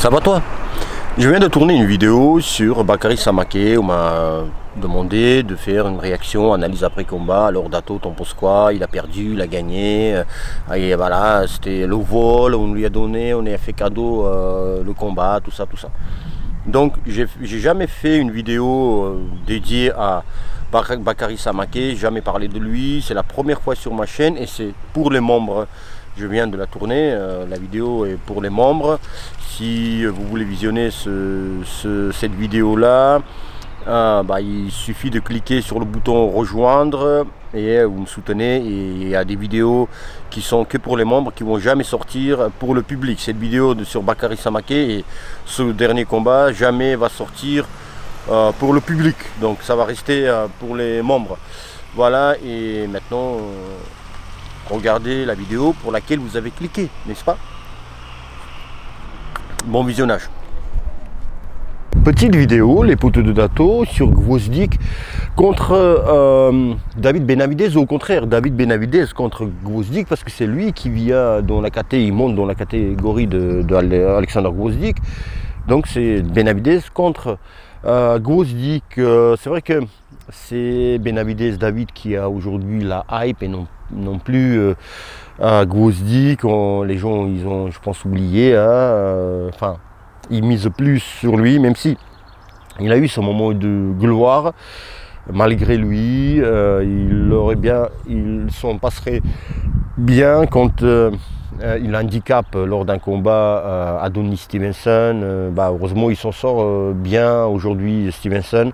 Ça va toi? Je viens de tourner une vidéo sur Bakary Samaké. On m'a demandé de faire une réaction, analyse après combat. Alors Dato, t'en penses quoi? Il a perdu, il a gagné. Et voilà, c'était le vol, on lui a donné, on lui a fait cadeau le combat, tout ça, tout ça. Donc j'ai jamais fait une vidéo dédiée à Bakary Samaké, jamais parlé de lui. C'est la première fois sur ma chaîne et c'est pour les membres. Je viens de la tourner, la vidéo est pour les membres. Si vous voulez visionner cette vidéo là, il suffit de cliquer sur le bouton rejoindre et vous me soutenez. Et il y a des vidéos qui sont que pour les membres, qui vont jamais sortir pour le public. Cette vidéo sur Bakary Samaké et ce dernier combat jamais va sortir pour le public, donc ça va rester pour les membres. Voilà, et maintenant regardez la vidéo pour laquelle vous avez cliqué, n'est-ce pas? Bon visionnage. Petite vidéo, les poteaux de Dato sur Gvozdyk contre David Benavidez, ou au contraire David Benavidez contre Gvozdyk, parce que c'est lui qui vient dans la catégorie, il monte dans la catégorie de Alexander Gvozdyk. Donc c'est Benavidez contre Gvozdyk. C'est vrai que c'est Benavidez David qui a aujourd'hui la hype et non plus Gvozdyk. Les gens ils ont, je pense, oublié, enfin ils misent plus sur lui, même si il a eu ce moment de gloire. Malgré lui, il s'en passerait bien quand il handicape lors d'un combat Adonis Stevenson. Heureusement il s'en sort bien aujourd'hui, Stevenson.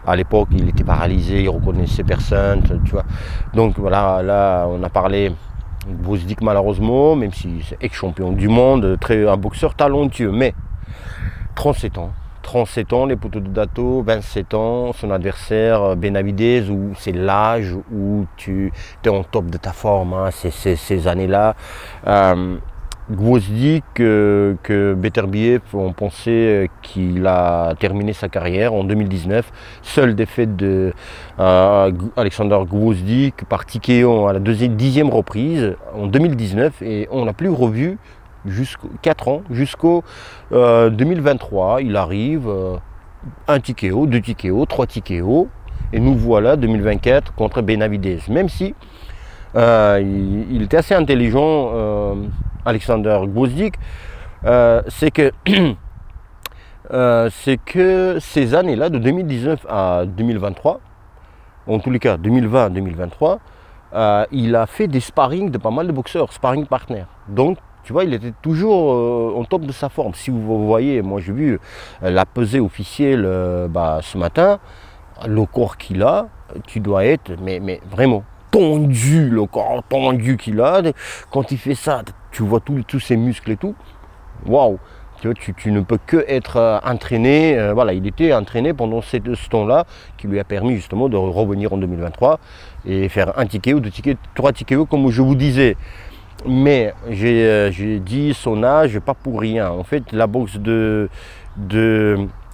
À l'époque il était paralysé, il reconnaissait personne, tu vois. Donc voilà, là on a parlé de Gvozdyk malheureusement, même si c'est ex-champion du monde, un boxeur talentueux, mais 37 ans, les poteaux de Dato, 27 ans, son adversaire Benavidez, où c'est l'âge où tu es en top de ta forme, hein, ces années-là. Gvozdyk, que Beterbiev ont pensé qu'il a terminé sa carrière en 2019. Seule défaite de Alexander Gvozdyk par TKO à la 10e reprise en 2019, et on n'a plus revu jusqu'aux 4 ans, jusqu'au 2023. Il arrive, un TKO, 2 TKO, 3 TKO, et nous voilà 2024 contre Benavidez. Même si il était assez intelligent, Alexander Gvozdyk, c'est que ces années-là, de 2019 à 2023, en tous les cas 2020-2023, il a fait des sparring de pas mal de boxeurs, sparring partner. Donc tu vois, il était toujours en top de sa forme. Si vous voyez, moi j'ai vu la pesée officielle ce matin, le corps qu'il a, tu dois être mais vraiment tendu, le corps tendu qu'il a. Quand il fait ça, tu vois tous ses muscles et tout. Waouh! Tu ne peux que être entraîné. Voilà, il était entraîné pendant ce temps-là, qui lui a permis justement de revenir en 2023 et faire un TKO, 2 TKO, 3 TKO, comme je vous disais. Mais j'ai dit son âge pas pour rien. En fait, la boxe de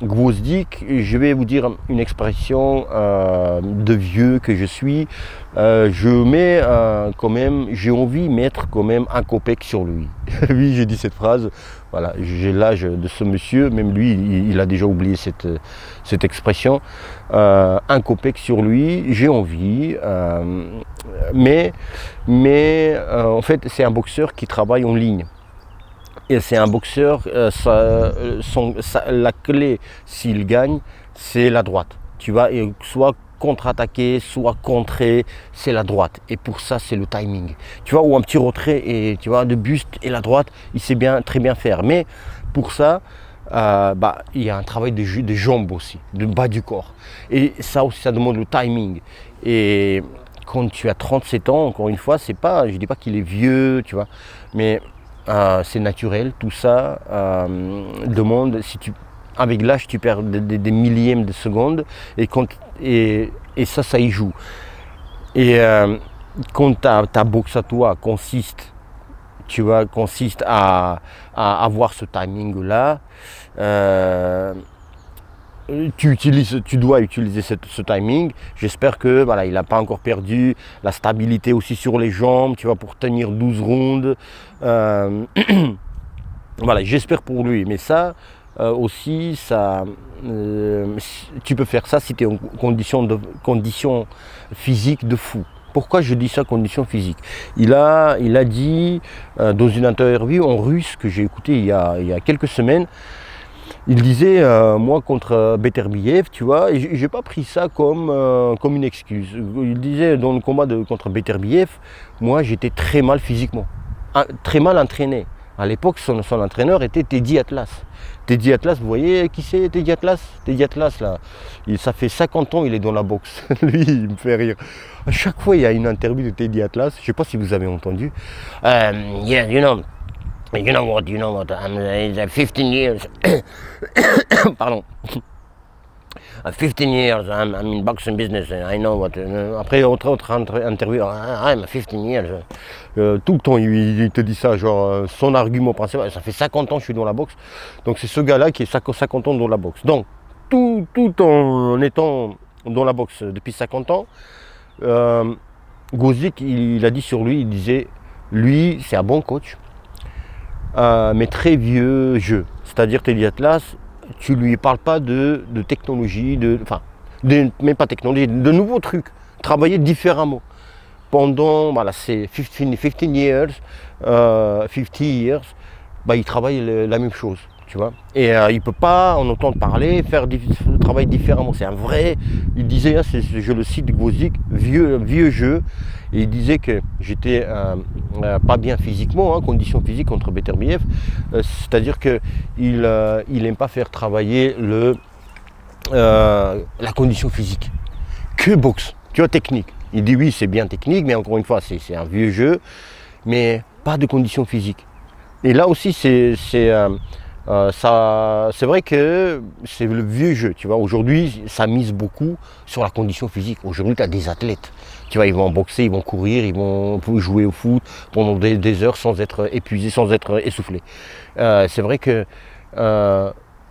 Gvozdyk, je vais vous dire une expression de vieux que je suis. Je mets quand même, j'ai envie de mettre quand même un copec sur lui. Oui, j'ai dit cette phrase. Voilà, j'ai l'âge de ce monsieur, même lui, il a déjà oublié cette expression. Un copec sur lui, j'ai envie. Mais en fait, c'est un boxeur qui travaille en ligne. Et c'est un boxeur, la clé, s'il gagne, c'est la droite. Tu vas soit contre-attaquer, soit contrer, c'est la droite. Et pour ça, c'est le timing. Tu vois, ou un petit retrait, et tu vois, de buste et la droite, il sait très bien faire. Mais pour ça, il y a un travail de jambes aussi, de bas du corps. Et ça aussi, ça demande le timing. Et quand tu as 37 ans, encore une fois, c'est pas, je dis pas qu'il est vieux, tu vois, mais c'est naturel, tout ça demande, avec l'âge tu perds des millièmes de secondes, et ça y joue. Et quand ta boxe à toi consiste à avoir ce timing là, tu dois utiliser ce timing. J'espère que voilà, il n'a pas encore perdu la stabilité aussi sur les jambes, tu vois, pour tenir 12 rounds. Voilà, j'espère pour lui. Mais ça aussi, tu peux faire ça si tu es en condition physique de fou. Pourquoi je dis ça, condition physique? Il a dit dans une interview en russe que j'ai écouté il y a quelques semaines, il disait, moi contre Beterbiev, tu vois, et j'ai pas pris ça comme une excuse. Il disait dans le combat contre Beterbiev, moi j'étais très mal physiquement, très mal entraîné. À l'époque, son entraîneur était Teddy Atlas. Teddy Atlas, vous voyez qui c'est Teddy Atlas? Teddy Atlas, là, ça fait 50 ans il est dans la boxe. Lui, il me fait rire. À chaque fois, il y a une interview de Teddy Atlas, je ne sais pas si vous avez entendu. Yeah, you know what, I'm 15 years. Pardon. 15 years, I'm in boxing business, and I know what. Après, autre interview, I'm 15 years. Tout le temps, il te dit ça, genre, son argument principal, ça fait 50 ans que je suis dans la boxe. Donc, c'est ce gars-là qui est 50 ans dans la boxe. Donc, tout en étant dans la boxe depuis 50 ans, Gvozdyk, il a dit sur lui, il disait, lui, c'est un bon coach, mais très vieux jeu. C'est-à-dire, Teddy Atlas, tu lui parles pas de technologie, même pas technologie, de nouveaux trucs, travailler différemment. Pendant, voilà, c'est 15 years, il travaille la même chose, tu vois. Et il ne peut pas en entendre parler, faire travailler différemment. C'est un vrai, il disait, je le cite, Gvozdyk, vieux jeu. Et il disait que j'étais pas bien physiquement, condition physique contre Beterbiev. C'est-à-dire qu'il n'aime pas faire travailler la condition physique. Que boxe, tu vois, technique. Il dit oui, c'est bien technique, mais encore une fois, c'est un vieux jeu, mais pas de condition physique. Et là aussi, c'est vrai que c'est le vieux jeu, tu vois. Aujourd'hui, ça mise beaucoup sur la condition physique. Aujourd'hui, tu as des athlètes, tu vois, ils vont boxer, ils vont courir, ils vont jouer au foot pendant des heures sans être épuisés, sans être essoufflés. C'est vrai que...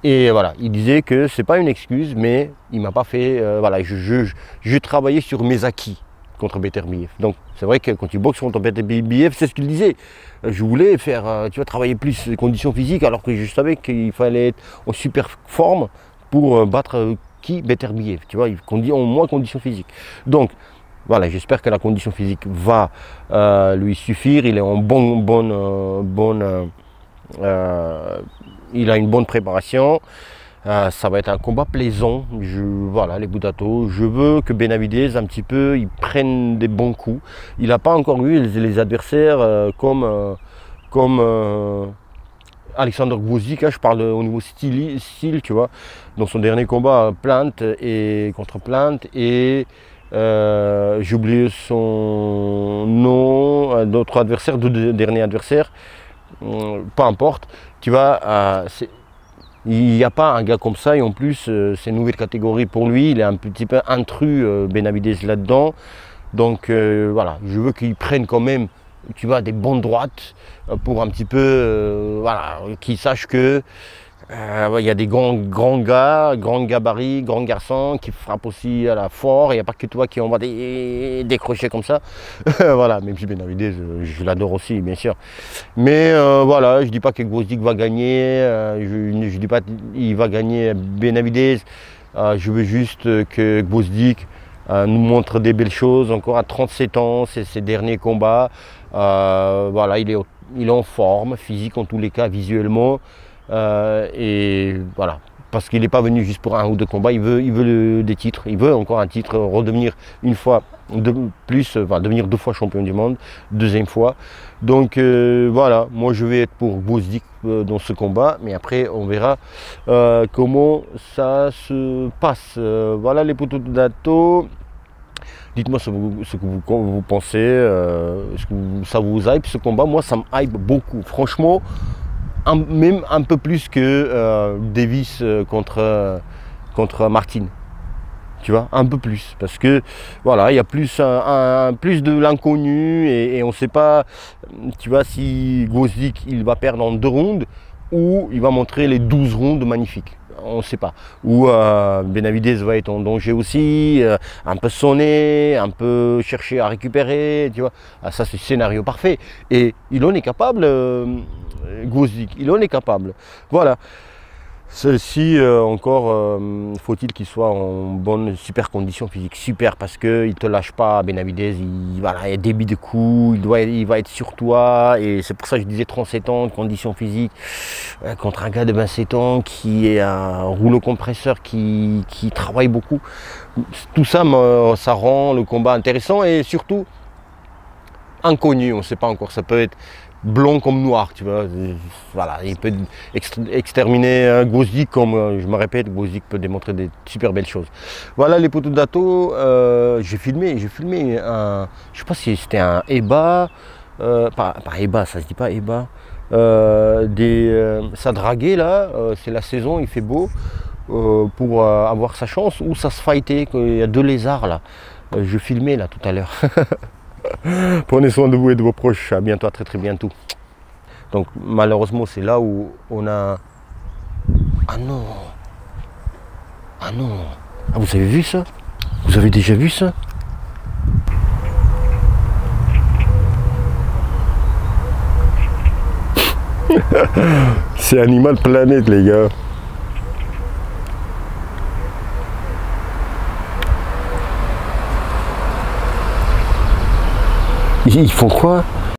et voilà, il disait que c'est pas une excuse, mais il m'a pas fait... voilà, je travaillais sur mes acquis contre Beterbiev. Donc, c'est vrai que quand tu boxes contre Beterbiev, c'est ce qu'il disait. Je voulais faire, tu vois, travailler plus les conditions physiques, alors que je savais qu'il fallait être en super forme pour battre Beterbiev, tu vois, en moins conditions physiques. Donc, voilà, j'espère que la condition physique va lui suffire. Il est en il a une bonne préparation. Ça va être un combat plaisant. Voilà, les Budato. Je veux que Benavidez, un petit peu, il prenne des bons coups. Il n'a pas encore eu les adversaires comme Alexander Gvozdyk. Je parle au niveau style, tu vois. Dans son dernier combat, contre Plante et j'ai oublié son nom, d'autres adversaires, deux derniers adversaires. Peu importe. Tu vois. Il n'y a pas un gars comme ça, et en plus, c'est une nouvelle catégorie pour lui. Il est un petit peu intrus, Benavidez, là-dedans. Donc, voilà, je veux qu'il prenne quand même, tu vois, des bonnes droites pour un petit peu, voilà, qu'il sache que il y a des grands gars, grands gabarits, grands garçons qui frappent aussi à la fort. Il n'y a pas que toi qui envoie des crochets comme ça. Voilà, même si Benavidez, je l'adore aussi, bien sûr. Mais voilà, je ne dis pas que Gvozdyk va gagner. Je ne dis pas qu'il va gagner Benavidez. Je veux juste que Gvozdyk nous montre des belles choses. Encore à 37 ans, c'est ses derniers combats. Voilà, il est en forme, physique en tous les cas, visuellement. Et voilà, parce qu'il n'est pas venu juste pour un ou deux combats, il veut des titres, il veut encore un titre, redevenir une fois de plus, devenir 2 fois champion du monde, deuxième fois. Donc voilà, moi je vais être pour Gvozdyk dans ce combat, mais après on verra comment ça se passe. Voilà les potos de Dato. Dites-moi ce que vous pensez, est-ce que ça vous hype ce combat? Moi ça me hype beaucoup, franchement. Même un peu plus que Davis contre Martin, tu vois, un peu plus, parce que voilà, il y a plus de l'inconnu et on ne sait pas, tu vois, si Gvozdyk il va perdre en 2 rounds ou il va montrer les 12 rounds magnifiques. On ne sait pas. Ou Benavidez va être en danger aussi, un peu sonné, un peu chercher à récupérer, tu vois. Ça c'est le scénario parfait. Et il en est capable, Gvozdyk, il en est capable. Voilà. Celle-ci, encore, faut-il qu'il soit en bonne, super condition physique, super, parce qu'il ne te lâche pas, Benavidez, voilà, il y a débit de coups, il va être sur toi, et c'est pour ça que je disais 37 ans de condition physique, contre un gars de 27 ans qui est un rouleau compresseur, qui travaille beaucoup. Tout ça, ça rend le combat intéressant, et surtout, inconnu, on ne sait pas encore, ça peut être blond comme noir, tu vois, voilà, il peut exterminer Gvozdyk, comme je me répète, Gvozdyk peut démontrer des super belles choses. Voilà les poteaux d'Ato, j'ai filmé un, je sais pas si c'était un Eba, pas Eba, ça se dit pas Eba, ça draguait là, c'est la saison, il fait beau, pour avoir sa chance, ou ça se fightait, il y a 2 lézards là, je filmais là tout à l'heure. Prenez soin de vous et de vos proches, à bientôt, à très très bientôt. Donc malheureusement c'est là où on a... Ah non. Ah non. Ah, vous avez vu ça? Vous avez déjà vu ça? C'est Animal Planet les gars. Ils font quoi?